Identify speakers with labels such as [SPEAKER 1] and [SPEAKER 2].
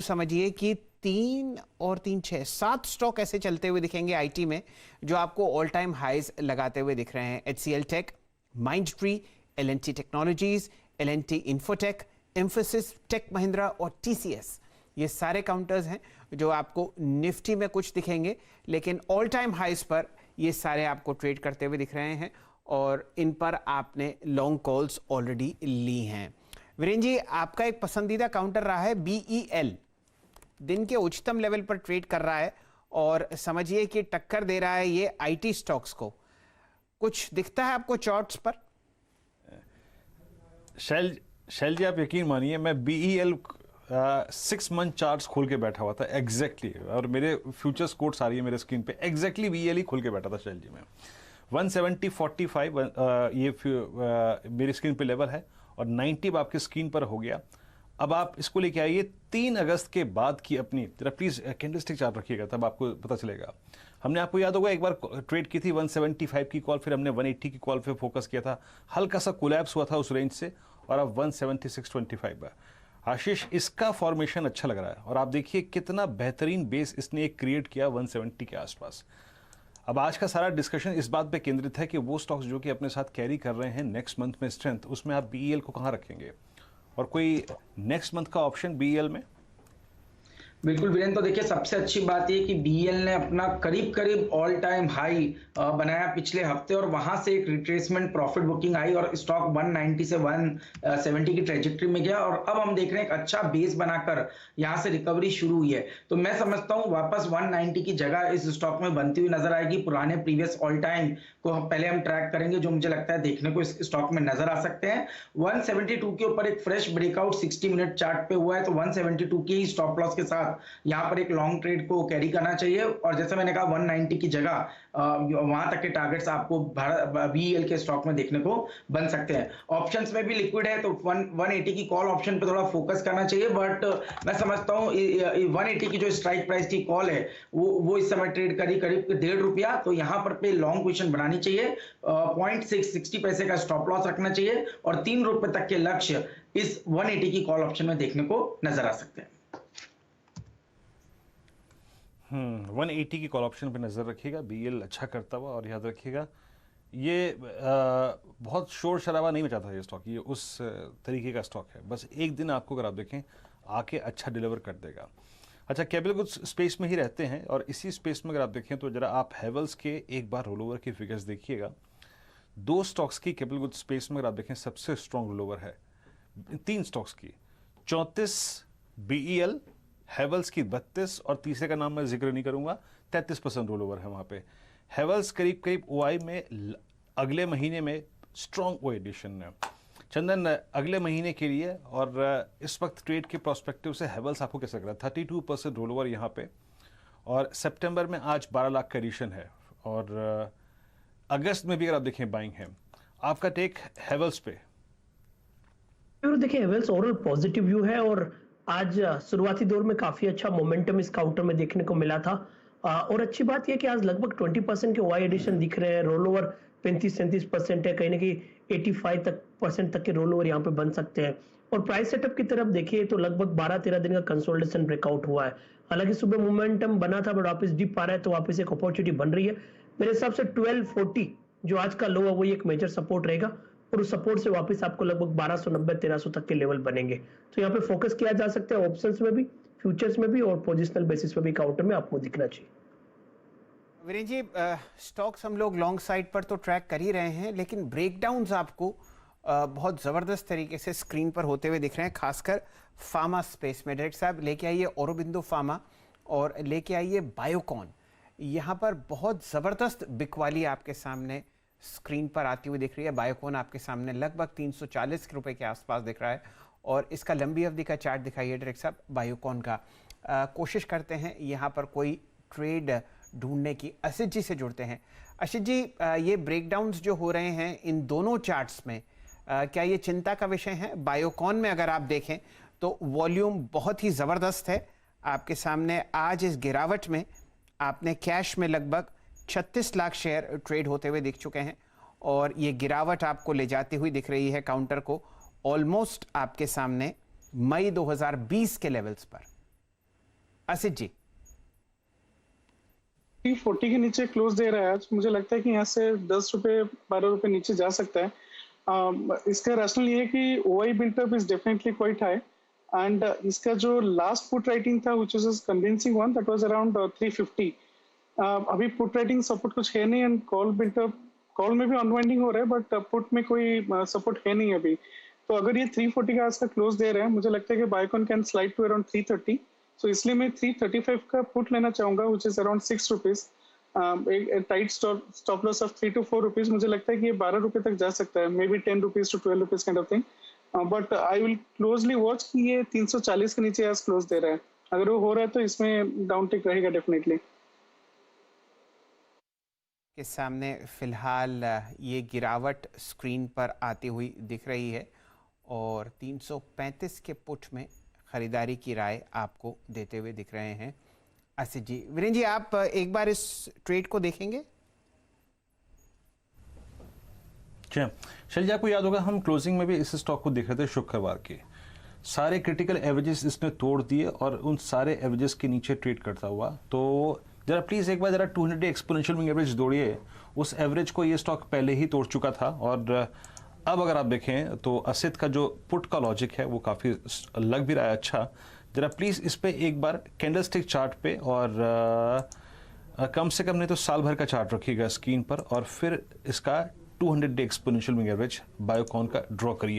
[SPEAKER 1] समझिए कि 3 और 3 6 7 स्टॉक ऐसे चलते हुए दिखेंगे आईटी में जो आपको ऑल टाइम हाईज लगाते हुए दिख रहे हैं। HCL Tech, Mindtree, L&T Technologies, L&T Infotech, Infosys, Tech Mahindra और TCS, ये सारे काउंटर्स हैं जो आपको निफ्टी में कुछ दिखेंगे, लेकिन ऑल टाइम हाईज पर ये सारे आपको ट्रेड करते हुए दिख रहे हैं और इन पर आपने लॉन्ग कॉल्स ऑलरेडी ली हैं। वीरेंद्र जी, आपका एक पसंदीदा काउंटर रहा है BEL, दिन के उच्चतम लेवल पर ट्रेड कर रहा है और समझिए कि टक्कर दे रहा है ये आईटी स्टॉक्स को। कुछ दिखता है आपको चार्ट्स पर?
[SPEAKER 2] शैल जी, आप यकीन मानिए मैं BEL 6 मंथ चार्ट्स खोल के बैठा हुआ था एग्जैक्टली और मेरे फ्यूचर्स कोट्स आ रही है मेरे स्क्रीन पे, एग्जैक्टली BEL ही खोल के बैठा था शैल जी में। 170.45 ये मेरी स्क्रीन पे लेवल है और 90 आपकी स्क्रीन पर हो गया। अब आप इसको लेके आइए 3 अगस्त के बाद की अपनी, जरा प्लीज कैंडलस्टिक चार्ट रखिएगा तब आपको पता चलेगा। हमने, आपको याद होगा, एक बार ट्रेड की थी 175 की कॉल, फिर हमने 180 की कॉल पे फोकस किया था, हल्का सा कोलैप्स हुआ था उस रेंज से और अब 176.25 पर। आशीष, इसका फॉर्मेशन अच्छा लग रहा है और आप देखिए कितना बेहतरीन बेस इसने एक क्रिएट किया 170 के आसपास। अब आज का सारा डिस्कशन इस बात पे केंद्रित है कि वो स्टॉक्स जो कि अपने साथ कैरी कर रहे हैं नेक्स्ट मंथ में स्ट्रेंथ, उसमें आप BEL को कहाँ रखेंगे और कोई नेक्स्ट मंथ का ऑप्शन BEL में?
[SPEAKER 3] बिल्कुल वीरेंद्र, तो देखिए सबसे अच्छी बात ये कि BEL ने अपना करीब करीब ऑल टाइम हाई बनाया पिछले हफ्ते और वहां से एक रिट्रेसमेंट प्रॉफिट बुकिंग आई और स्टॉक 190 से 170 की ट्रेजेक्ट्री में गया और अब हम देख रहे हैं एक अच्छा बेस बनाकर यहां से रिकवरी शुरू हुई है। तो मैं समझता हूं वापस 190 की जगह इस स्टॉक में बनती हुई नजर आएगी। पुराने प्रीवियस ऑल टाइम को पहले हम ट्रैक करेंगे जो मुझे लगता है देखने को इस स्टॉक में नजर आ सकते हैं। 172 के ऊपर एक फ्रेश ब्रेकआउट 60 मिनट चार्ट पे हुआ है, तो 172 की स्टॉप लॉस के साथ यहां पर एक लॉन्ग ट्रेड को कैरी करना चाहिए और जैसे मैंने कहा 190 की जगह वहां तक के टारगेट्स आपको BEL के स्टॉक में देखने को बन सकते हैं। ऑप्शंस में भी लिक्विड है तो 180 की कॉल ऑप्शन पे थोड़ा फोकस करना चाहिए, बट मैं समझता हूं 180 की जो स्ट्राइक प्राइस की कॉल है वो इस समय ट्रेड करी करीब ₹1.5, तो यहां पर पे लॉन्ग पोजीशन बनानी चाहिए। 0.60 पैसे का स्टॉप लॉस रखना चाहिए और ₹3 तक के लक्ष्य इस 180 की कॉल ऑप्शन में देखने को नजर आ सकते हैं।
[SPEAKER 2] 180 की कॉल ऑप्शन पे नज़र रखिएगा, BEL अच्छा करता हुआ। और याद रखिएगा ये बहुत शोर शराबा नहीं मचाता ये स्टॉक, ये उस तरीके का स्टॉक है, बस एक दिन आपको अगर आप देखें आके अच्छा डिलीवर कर देगा। अच्छा, कैपिटल गुड्स स्पेस में ही रहते हैं और इसी स्पेस में अगर आप देखें तो जरा आप हेवल्स के एक बार रोल ओवर की फिगर्स देखिएगा। 2 स्टॉक्स की कैपिटल गुड्स स्पेस में अगर आप देखें सबसे स्ट्रॉन्ग रोल ओवर है 3 स्टॉक्स की, 34 BEL, हेवल्स की 32 और तीसरे का नाम मैं जिक्र नहीं करूंगा, 33% रोल ओवर है वहां पे। हेवल्स करीब करीब OI में अगले महीने में स्ट्रॉन्ग OI एडिशन है। चंदन, अगले महीने के लिए और इस वक्त ट्रेड के प्रोस्पेक्टिव से हेवल्स आपको कैसा लग रहा है? 32% रोल ओवर यहाँ पे और सितंबर में आज 12 लाख का एडिशन है और अगस्त में भी अगर आप देखें बाइंग है। आपका टेक हेवल्स पे?
[SPEAKER 4] देखिए हेवल्स ओवरऑल पॉजिटिव व्यू है और आज शुरुआती दौर में काफी अच्छा मोमेंटम इस काउंटर में देखने को मिला था और अच्छी बात यह कि आज लगभग 20% के OI एडिशन दिख रहे हैं। रोल ओवर 35-37% है, कहीं ना कहीं 85% तक के रोल ओवर यहाँ पे बन सकते हैं। और प्राइस सेटअप की तरफ देखिए तो लगभग 12-13 दिन का कंसोलिडेशन ब्रेकआउट हुआ है। हालांकि सुबह मोमेंटम बना था बट वापस डिप आ रहा है, तो वापस एक अपॉर्चुनिटी बन रही है। मेरे हिसाब से 1240 जो आज का लो है वही एक मेजर सपोर्ट रहेगा और उस सपोर्ट से वापस आपको लगभग 1290-1300 तक के लेवल बनेंगे। तो यहाँ पे फोकस किया जा सकता है ऑप्शंस में भी, फ्यूचर्स में भी और पोजिशनल बेसिस पे भी काउंटर में आपको दिखना चाहिए।
[SPEAKER 1] वीरेंद्र जी, स्टॉक्स हम लोग लॉन्ग साइड पर तो ट्रैक कर ही रहे हैं, लेकिन ब्रेकडाउन्स आपको बहुत ज़बरदस्त तरीके से स्क्रीन पर होते हुए दिख रहे हैं, खासकर फार्मा स्पेस में। डायरेक्टर साहब लेके आइए औरोबिंदो फार्मा और लेके आइए बायोकॉन। यहाँ पर बहुत ज़बरदस्त बिकवाली आपके सामने स्क्रीन पर आती हुई दिख रही है। बायोकॉन आपके सामने लगभग 340 रुपए के आसपास दिख रहा है और इसका लंबी अवधि का चार्ट दिखाइए डायरेक्टर साहब बायोकॉन का। कोशिश करते हैं यहाँ पर कोई ट्रेड ढूंढने की। अशित जी से जुड़ते हैं। अशित जी, ये ब्रेकडाउन्स जो हो रहे हैं इन दोनों चार्ट्स में, क्या ये चिंता का विषय है? बायोकॉन में अगर आप देखें तो वॉल्यूम बहुत ही ज़बरदस्त है आपके सामने। आज इस गिरावट में आपने कैश में लगभग 36 लाख शेयर ट्रेड होते हुए दिख चुके हैं और ये गिरावट आपको ले जाती हुई दिख रही है काउंटर को ऑलमोस्ट आपके सामने मई 2020 के लेवल्स पर। असित जी
[SPEAKER 5] 340 के नीचे क्लोज दे रहा है आज। मुझे लगता है कि यहाँ से 10 रुपए 12 रुपए नीचे जा सकता है। इसका रैशनल ये है कि OI built up is definitely quite high and इसका जो लास्ट पुट राइटिंग था which is convincing one that was around 350। अभी पुट राइटिंग सपोर्ट कुछ है नहीं एंड कॉल बिल्टअप कॉल में भी अनवाइंडिंग हो रहा है बट पुट में कोई सपोर्ट है नहीं अभी। तो अगर ये 340 का आज का क्लोज दे रहे हैं मुझे लगता है कि Biocon can slide to around 330। So इसलिए मैं 335 का पुट लेना चाहूंगा व्हिच इज अराउंड 6 रुपीज। एक tight stop loss of 3 to 4 rupees. मुझे लगता है कि ये 12 रुपए तक जा सकता है, maybe 10 rupees to 12 rupees kind of thing. But I will closely watch कि ये 340 के नीचे आज क्लोज दे रहा है। अगर वो हो रहा है तो इसमें डाउन टिक रहेगा डेफिनेटली।
[SPEAKER 1] के सामने फिलहाल ये गिरावट स्क्रीन पर आती हुई दिख रही है और 335 के पुट में खरीदारी की राय आपको देते हुए दिख रहे हैं असित जी। वीरेंद्र जी आप एक बार इस ट्रेड को देखेंगे।
[SPEAKER 2] शैल जी आपको याद होगा हम क्लोजिंग में भी इस स्टॉक को देख रहे थे शुक्रवार के। सारे क्रिटिकल एवरेजेस इसने तोड़ दिए और उन सारे एवरेजेस के नीचे ट्रेड करता हुआ। तो जरा प्लीज एक बार जरा 200 एक्सपोनेंशियल मूविंग एवरेज दौड़िए। उस एवरेज को ये स्टॉक पहले ही तोड़ चुका था और अब अगर आप देखें तो असित का जो पुट का लॉजिक है वो काफी लग भी रहा है अच्छा। जरा प्लीज इस पे एक बार कैंडलस्टिक चार्ट पे और कम से कम नहीं तो साल भर का चार्ट रखिएगा स्क्रीन पर और फिर इसका 200 एक्सपोनेंशियल मूविंग एवरेज बायोकॉन का ड्रॉ करिए।